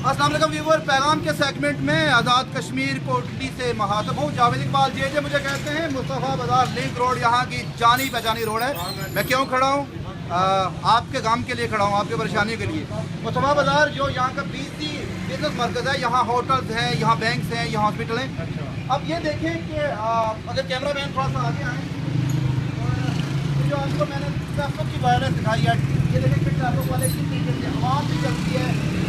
अस्सलाम वालेकुम व्यूअर, पैगाम के सेगमेंट में आज़ाद कश्मीर कोटली से महातब हूँ। जावेद इकबाल जे मुझे कहते हैं। मुस्तफ़ा बाज़ार लिंक रोड यहाँ की जानी पहचानी रोड है। मैं क्यों खड़ा हूँ? आपके काम के लिए खड़ा हूँ, आपके परेशानी के लिए। मुस्तफ़ा बाज़ार जो यहाँ का बिजनेस मरकज़ है, यहाँ होटल्स हैं, यहाँ बैंक्स हैं, यहाँ हॉस्पिटल हैं। अब ये देखें कि अगर कैमरा मैन थोड़ा सा आगे आए, जो आपको मैंने ट्रैफिक की वायरस दिखाई है, ये देखें कि ट्रैफिक वाले की तरीके से आवाज़ भी चलती है।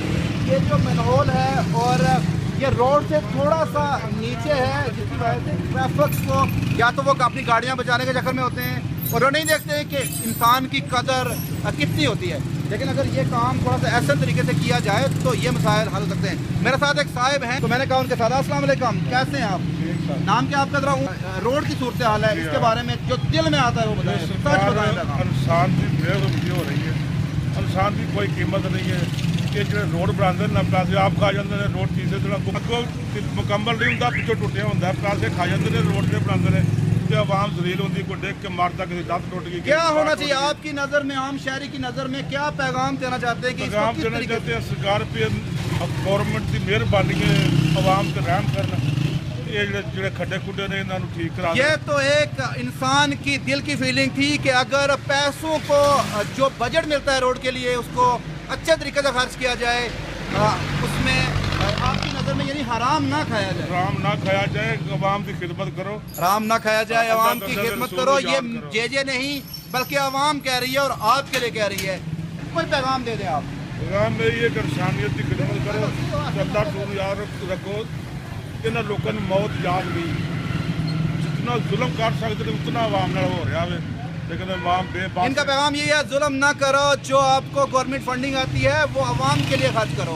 ये जो मनहोल है और ये रोड से थोड़ा सा नीचे है, जिसकी वजह से ट्रैफिक को या तो वो अपनी गाड़ियां बचाने के चक्कर में होते हैं और वो नहीं देखते हैं कि इंसान की कदर कितनी होती है। लेकिन अगर ये काम थोड़ा सा ऐसे तरीके से किया जाए तो ये मसाइल हल हो सकते हैं। मेरे साथ एक साहिब हैं, तो मैंने कहा उनके साथ अस्सलाम वालेकुम, कैसे हैं आप? नाम क्या आपका? जरा रोड की सूरत हाल है, इसके बारे में जो दिल में आता है वो बताएं, सच बताएं। इंसान की बेरुखी हो रही है, इंसान की कोई कीमत नहीं है। ये जो रोड बनाते हैं पैसे आप खा जाते हैं, रोड चीज़ें थोड़ा मुकम्मल नहीं होता, पिछों टुटिया होता है, पैसे खा जाते हैं, रोड से बनाते हैं तो आवाम जलील होती, कोई देख के मारता, किसी दस टुट गई। क्या होना चाहिए आपकी नज़र में, आम शहरी की नज़र में क्या पैगाम देना चाहते हैं? कि पैगाम देना चाहते हैं सरकार पे, गौरमेंट की मेहरबानी है, आवाम से रहम करना, ये जो खड्डे खुड्डे ने इन्होंने ठीक करा। ये तो एक इंसान की दिल की फीलिंग थी कि अगर पैसों को जो बजट मिलता है रोड के लिए उसको अच्छे तरीके से खर्च किया जाए, उसमें आपकी नज़र में यानी हराम ना खाया जाए। हराम ना खाया जाए, आवाम की खिदमत करो, हराम ना खाया जाए, आवाम की खिदमत करो। ये जे नहीं बल्कि आवाम कह रही है और आपके लिए कह रही है। कोई पैगाम दे दें आप। पैगाम में ये इंसानियत की खिदमत करो, श्रद्धा सूर याद रखो। इन्होंने लोगों की मौत याद गई, जितना जुल्म कर सकते थे उतना आवाम नाल हो रहा है, लेकिन आवाम बेबाक। इनका पैगाम ये है, जुल्म ना करो, जो आपको गवर्नमेंट फंडिंग आती है वो आवाम के लिए खर्च करो।